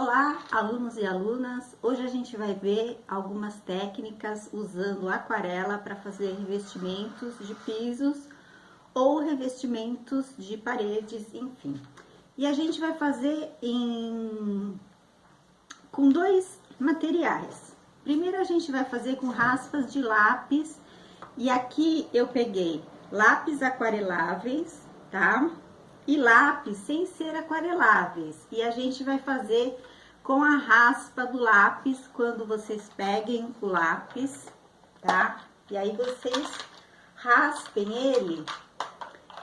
Olá, alunos e alunas! Hoje a gente vai ver algumas técnicas usando aquarela para fazer revestimentos de pisos ou revestimentos de paredes, enfim. E a gente vai fazer com dois materiais. Primeiro a gente vai fazer com raspas de lápis, e aqui eu peguei lápis aquareláveis, tá? E lápis sem ser aquareláveis. E a gente vai fazer com a raspa do lápis, quando vocês peguem o lápis, tá? E aí vocês raspem ele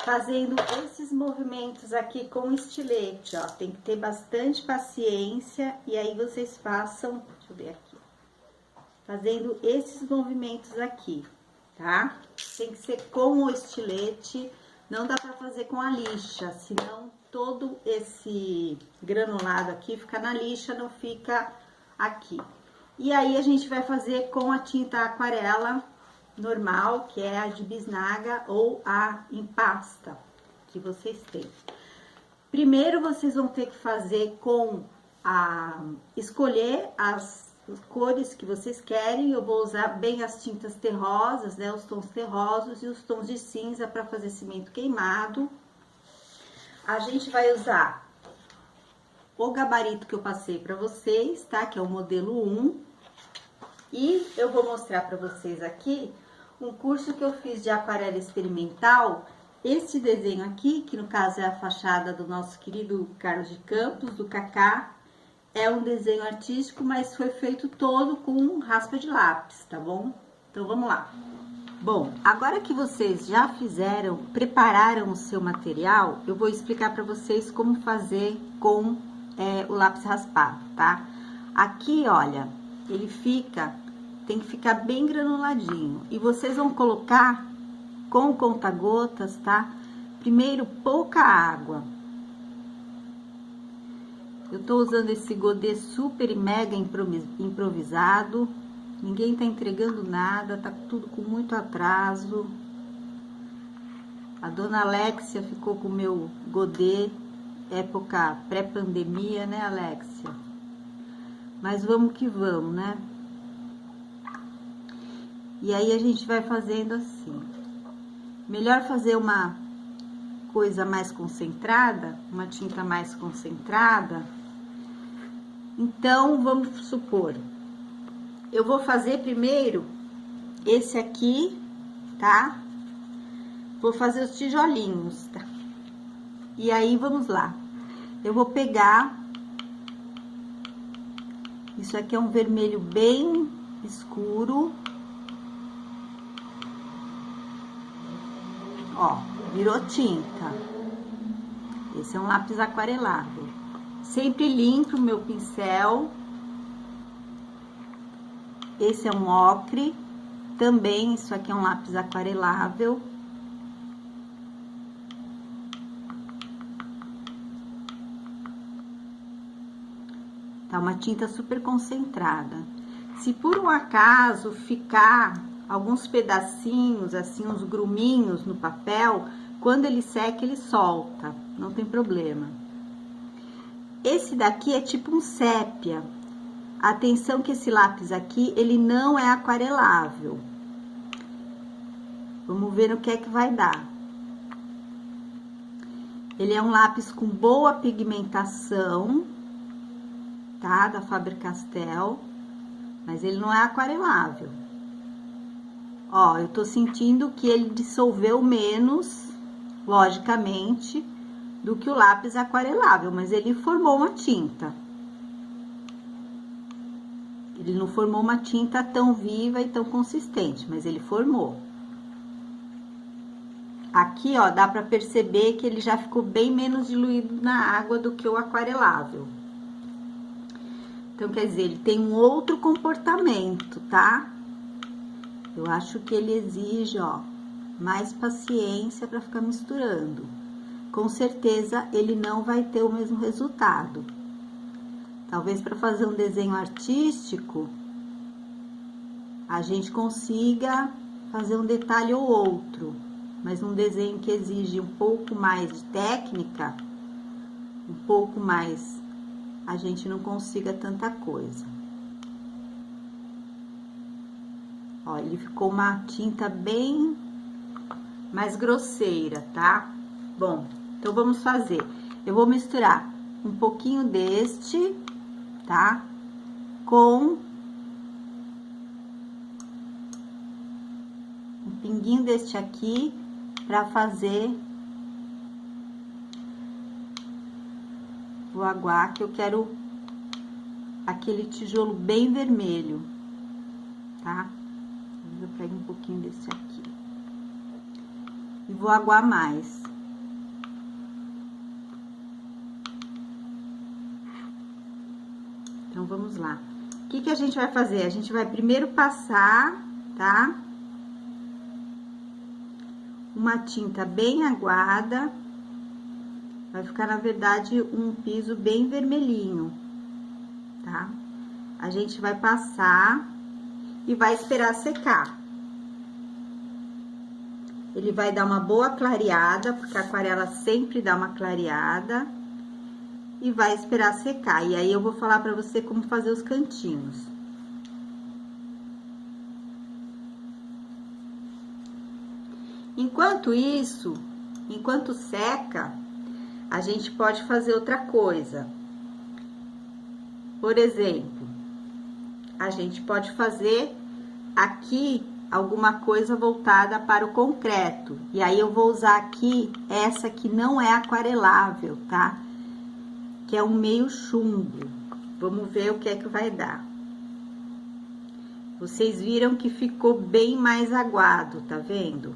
fazendo esses movimentos aqui com o estilete, ó. Tem que ter bastante paciência, e aí vocês façam, deixa eu ver aqui, fazendo esses movimentos aqui, tá? Tem que ser com o estilete. Não dá pra fazer com a lixa, senão todo esse granulado aqui fica na lixa, não fica aqui. E aí a gente vai fazer com a tinta aquarela normal, que é a de bisnaga ou a em pasta que vocês têm. Primeiro vocês vão ter que fazer escolher as cores que vocês querem. Eu vou usar bem as tintas terrosas, né, os tons terrosos e os tons de cinza para fazer cimento queimado. A gente vai usar o gabarito que eu passei para vocês, tá, que é o modelo 1. E eu vou mostrar para vocês aqui um curso que eu fiz de aquarela experimental. Esse desenho aqui, que no caso é a fachada do nosso querido Carlos de Campos, do Cacá, é um desenho artístico, mas foi feito todo com raspa de lápis, tá bom? Então, vamos lá. Bom, agora que vocês já prepararam o seu material, eu vou explicar para vocês como fazer com o lápis raspado, tá? Aqui, olha, tem que ficar bem granuladinho. E vocês vão colocar com conta-gotas, tá? Primeiro, pouca água. Eu tô usando esse godê super e mega improvisado. Ninguém tá entregando nada, tá tudo com muito atraso. A dona Alexia ficou com o meu godê, época pré-pandemia, né, Alexia? Mas vamos que vamos, né? E aí a gente vai fazendo assim. Melhor fazer uma coisa mais concentrada, uma tinta mais concentrada. Então, vamos supor, eu vou fazer primeiro esse aqui, tá? Vou fazer os tijolinhos, tá? E aí, vamos lá. Eu vou pegar, isso aqui é um vermelho bem escuro. Ó, virou tinta. Esse é um lápis aquarelável. Sempre limpo o meu pincel. Esse é um ocre. Também, isso aqui é um lápis aquarelável. Tá uma tinta super concentrada. Se por um acaso ficar alguns pedacinhos, assim, uns gruminhos no papel, quando ele seca, ele solta, não tem problema. Esse daqui é tipo um sépia. Atenção que esse lápis aqui, ele não é aquarelável. Vamos ver no que é que vai dar. Ele é um lápis com boa pigmentação, tá? Da Faber-Castell, mas ele não é aquarelável. Ó, eu tô sentindo que ele dissolveu menos, logicamente, do que o lápis aquarelável, mas ele formou uma tinta. Ele não formou uma tinta tão viva e tão consistente, mas ele formou. Aqui, ó, dá pra perceber que ele já ficou bem menos diluído na água do que o aquarelável. Então, quer dizer, ele tem um outro comportamento, tá? Eu acho que ele exige, ó, mais paciência para ficar misturando. Com certeza, ele não vai ter o mesmo resultado. Talvez para fazer um desenho artístico, a gente consiga fazer um detalhe ou outro. Mas um desenho que exige um pouco mais de técnica, um pouco mais a gente não consiga tanta coisa. Ó, ele ficou uma tinta bem mais grosseira, tá? Bom, então vamos fazer. Eu vou misturar um pouquinho deste, tá? Com um pinguinho deste aqui pra fazer o aguá, que eu quero aquele tijolo bem vermelho, tá? Eu pego um pouquinho desse aqui e vou aguar mais. Então, vamos lá. O que que a gente vai fazer? A gente vai primeiro passar, tá? Uma tinta bem aguada. Vai ficar, na verdade, um piso bem vermelhinho, tá? A gente vai passar e vai esperar secar. Ele vai dar uma boa clareada, porque a aquarela sempre dá uma clareada. E vai esperar secar. E aí, eu vou falar pra você como fazer os cantinhos. Enquanto isso, enquanto seca, a gente pode fazer outra coisa. Por exemplo, a gente pode fazer aqui alguma coisa voltada para o concreto. E aí, eu vou usar aqui essa que não é aquarelável, tá? Que é um meio chumbo. Vamos ver o que é que vai dar. Vocês viram que ficou bem mais aguado, tá vendo?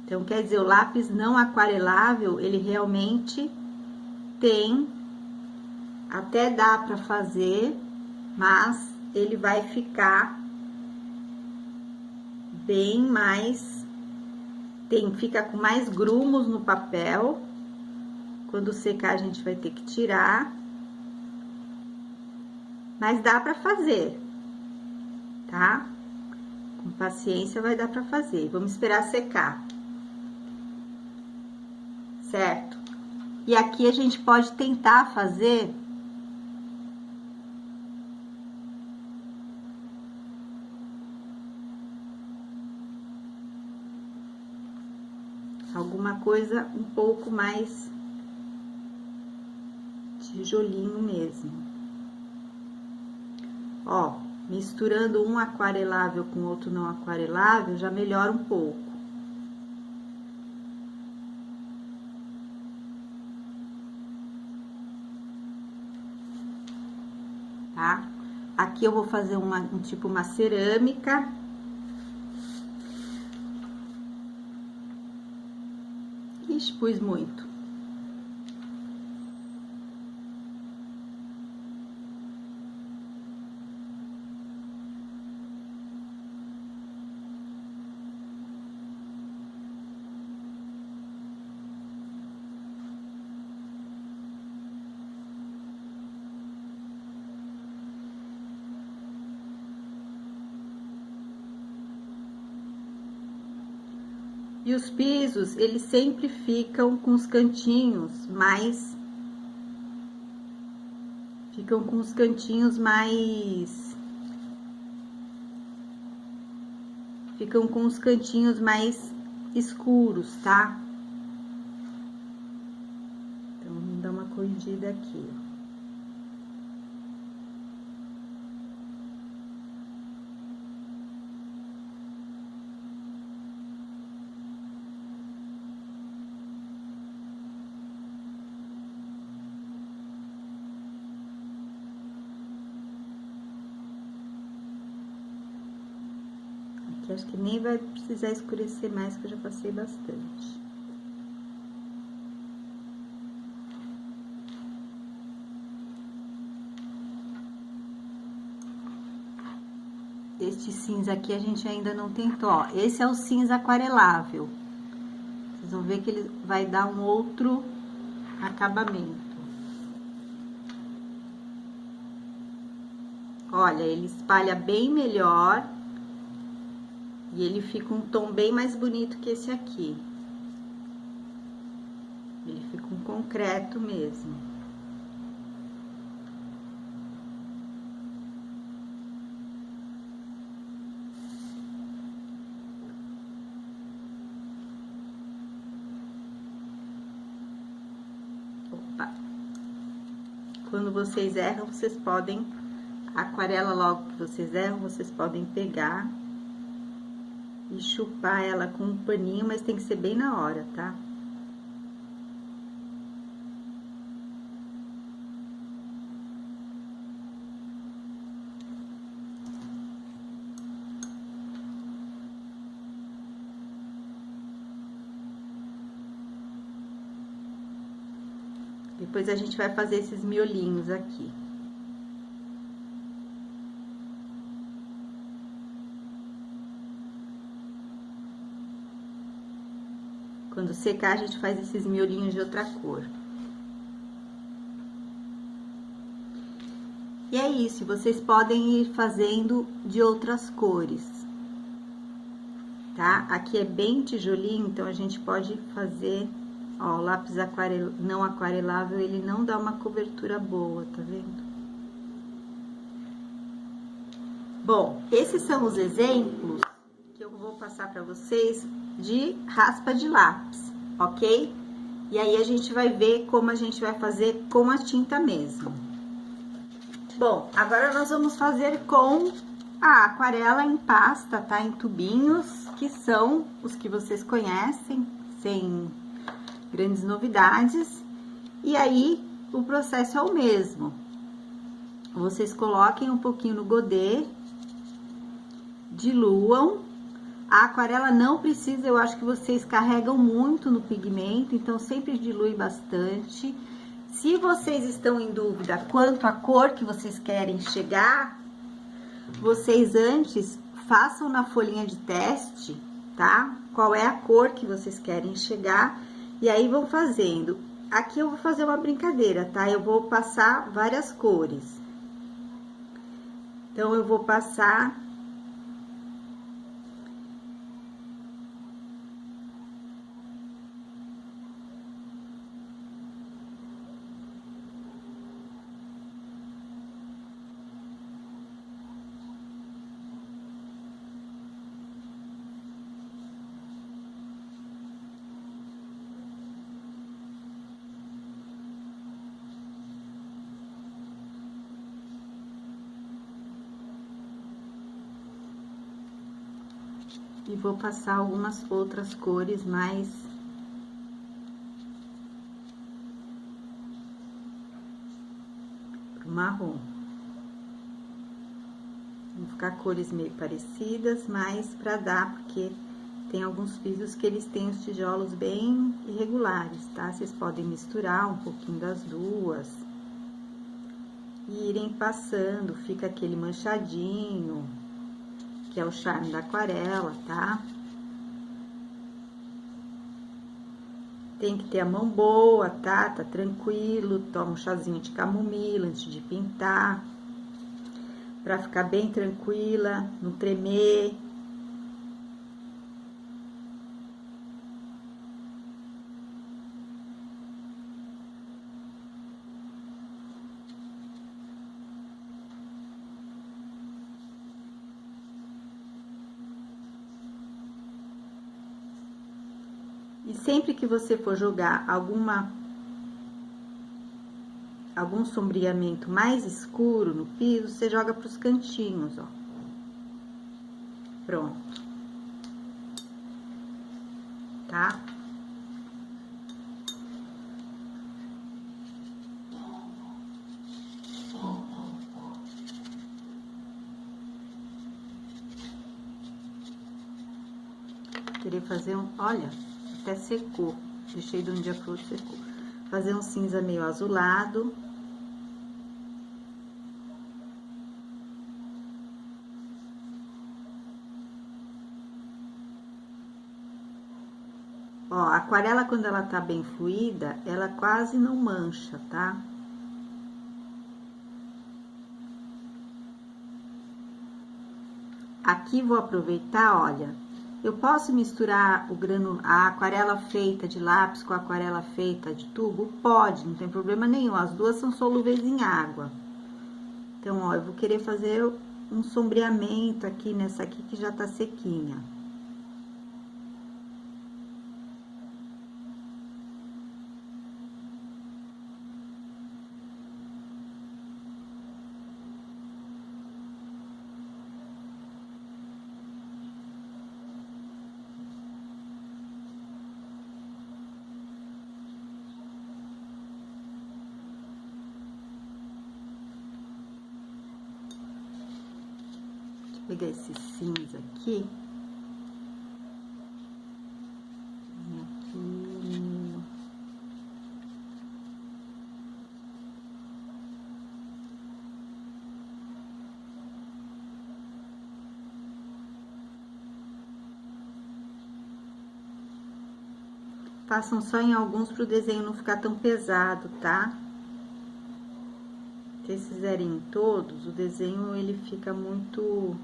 Então, quer dizer, o lápis não aquarelável, ele realmente tem, até dá pra fazer, mas ele vai ficar bem mais, fica com mais grumos no papel. Quando secar, a gente vai ter que tirar. Mas dá pra fazer, tá? Com paciência vai dar pra fazer. Vamos esperar secar. Certo? E aqui a gente pode tentar fazer alguma coisa um pouco mais tijolinho mesmo. Ó, misturando um aquarelável com outro não aquarelável, já melhora um pouco. Tá? Aqui eu vou fazer tipo uma cerâmica. Ixi, pus muito. E os pisos, eles sempre ficam com os cantinhos mais... Ficam com os cantinhos mais... Ficam com os cantinhos mais escuros, tá? Então, vamos dar uma corrigida aqui, ó. Aqui acho que nem vai precisar escurecer mais, que eu já passei bastante. Este cinza aqui a gente ainda não tentou, ó. Esse é o cinza aquarelável. Vocês vão ver que ele vai dar um outro acabamento. Olha, ele espalha bem melhor. E ele fica um tom bem mais bonito que esse aqui. concreto mesmo. Opa! Quando vocês erram, vocês podem, a aquarela logo que vocês erram, vocês podem pegar e chupar ela com um paninho, mas tem que ser bem na hora, tá? Depois a gente vai fazer esses miolinhos aqui. Quando secar, a gente faz esses miolinhos de outra cor. E é isso, vocês podem ir fazendo de outras cores, tá? Aqui é bem tijolinho, então a gente pode fazer, ó, o lápis não aquarelável, ele não dá uma cobertura boa, tá vendo? Bom, esses são os exemplos que eu vou passar pra vocês de raspa de lápis, ok? E aí a gente vai ver como a gente vai fazer com a tinta mesmo. Bom, agora nós vamos fazer com a aquarela em pasta, tá? Em tubinhos, que são os que vocês conhecem, sem grandes novidades. E aí, o processo é o mesmo. Vocês coloquem um pouquinho no godê, diluam. A aquarela não precisa, eu acho que vocês carregam muito no pigmento, então sempre dilui bastante. Se vocês estão em dúvida quanto à cor que vocês querem chegar, vocês antes façam na folhinha de teste, tá? Qual é a cor que vocês querem chegar, e aí vão fazendo. Aqui eu vou fazer uma brincadeira, tá? Eu vou passar várias cores. Então, eu vou passar... E vou passar algumas outras cores mais... pro marrom. Vão ficar cores meio parecidas, mas pra dar, porque tem alguns pisos que eles têm os tijolos bem irregulares, tá? Vocês podem misturar um pouquinho das duas. E irem passando, fica aquele manchadinho, que é o charme da aquarela, tá? Tem que ter a mão boa, tá? Tá tranquilo, toma um chazinho de camomila antes de pintar, pra ficar bem tranquila, não tremer. E sempre que você for jogar algum sombreamento mais escuro no piso, você joga pros cantinhos, ó. Pronto. Tá? Queria fazer um... Olha... Até secou, deixei de um dia pro outro, secou. Fazer um cinza meio azulado. Ó, a aquarela, quando ela tá bem fluida, ela quase não mancha, tá? Aqui vou aproveitar, olha, Eu posso misturar a aquarela feita de lápis com a aquarela feita de tubo? Pode, não tem problema nenhum. As duas são solúveis em água. Então, ó, eu vou querer fazer um sombreamento aqui nessa aqui que já tá sequinha. Vou pegar esse cinza aqui. E aqui. Façam só em alguns para o desenho não ficar tão pesado, tá? Se vocês fizerem em todos, o desenho ele fica muito...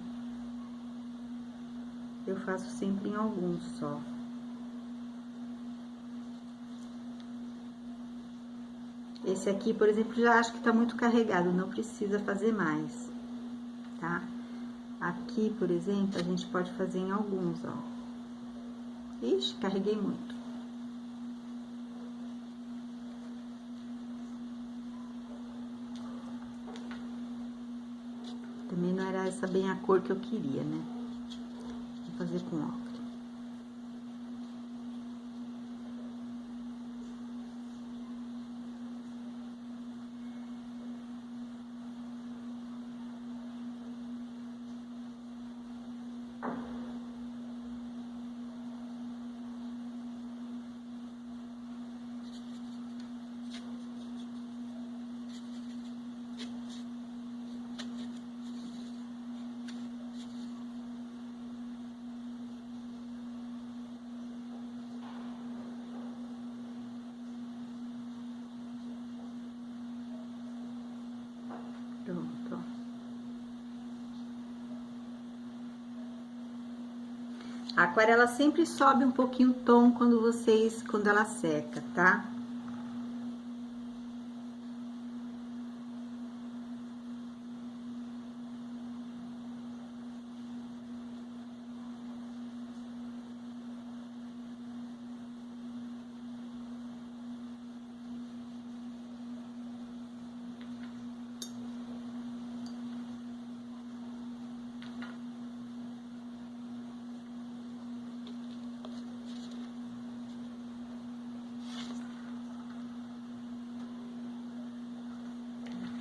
Eu faço sempre em alguns só. Esse aqui, por exemplo, já acho que tá muito carregado, não precisa fazer mais, tá? Aqui, por exemplo, a gente pode fazer em alguns, ó. Ixi, carreguei muito. Também não era essa bem a cor que eu queria, né? Vou fazer com ocre. Pronto, ó. A aquarela sempre sobe um pouquinho o tom quando ela seca, tá?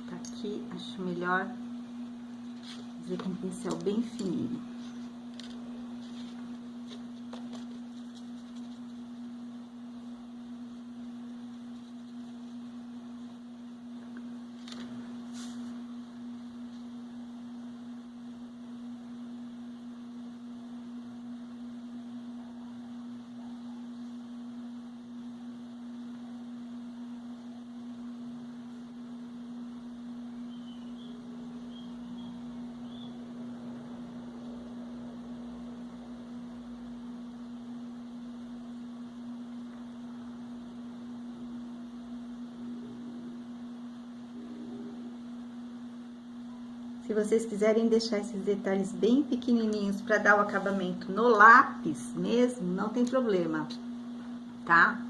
Aqui, acho melhor fazer com um pincel bem fininho. Se vocês quiserem deixar esses detalhes bem pequenininhos para dar o acabamento no lápis mesmo, não tem problema, tá?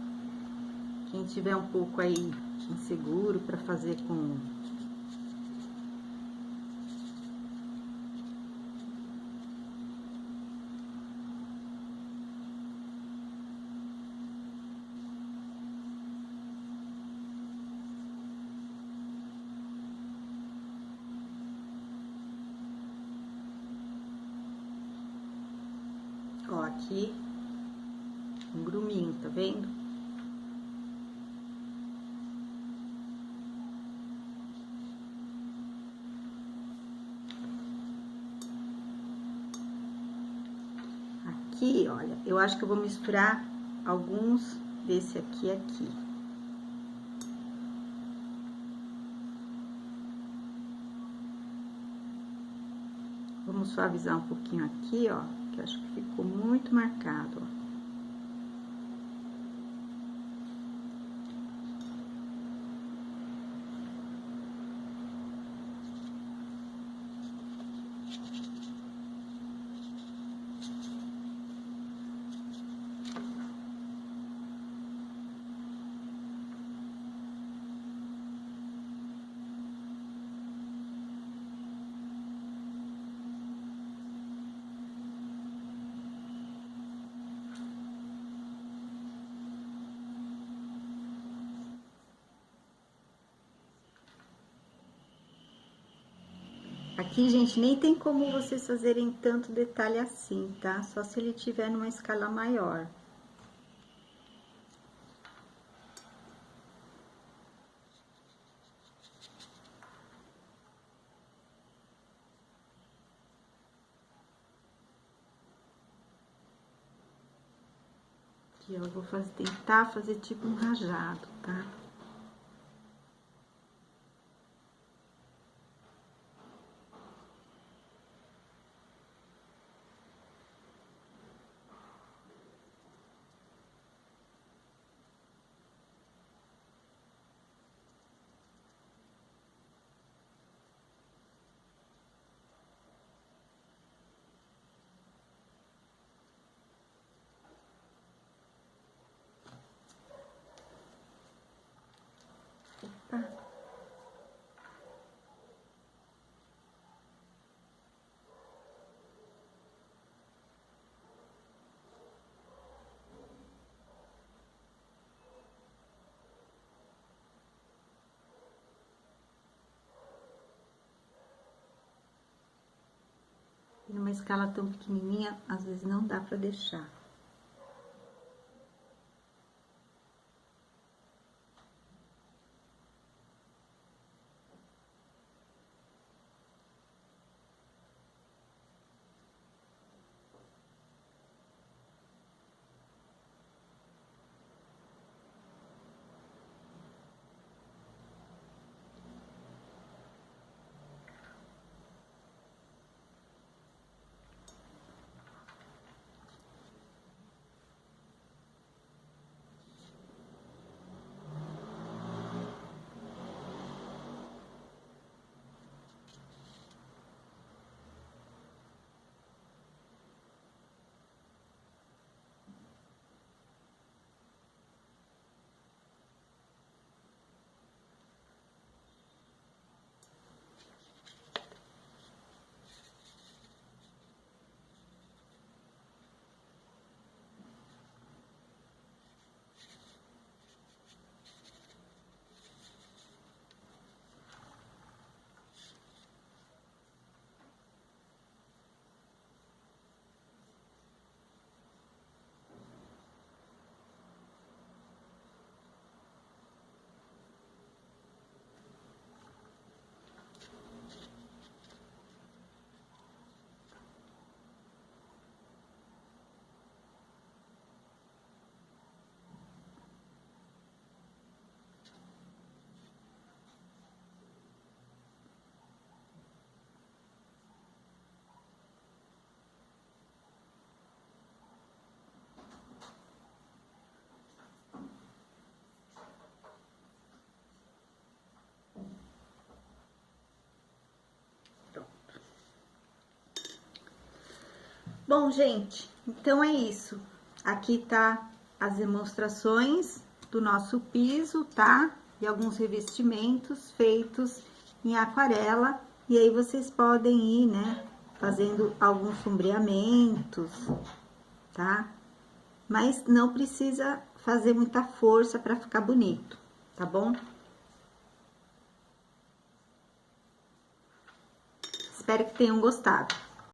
Quem tiver um pouco aí inseguro para fazer com... Ó, aqui, um gruminho, tá vendo? Aqui, olha, eu acho que eu vou misturar alguns desse aqui. Vamos suavizar um pouquinho aqui, ó. que eu acho que ficou muito marcado, ó. Aqui, gente, nem tem como vocês fazerem tanto detalhe assim, tá? Só se ele tiver numa escala maior. Aqui, ó, eu vou tentar fazer tipo um rajado, tá? Opa. Numa escala tão pequenininha, às vezes não dá pra deixar. Bom, gente, então é isso. Aqui tá as demonstrações do nosso piso, tá? E alguns revestimentos feitos em aquarela. E aí vocês podem ir, né, fazendo alguns sombreamentos, tá? Mas não precisa fazer muita força pra ficar bonito, tá bom? Espero que tenham gostado.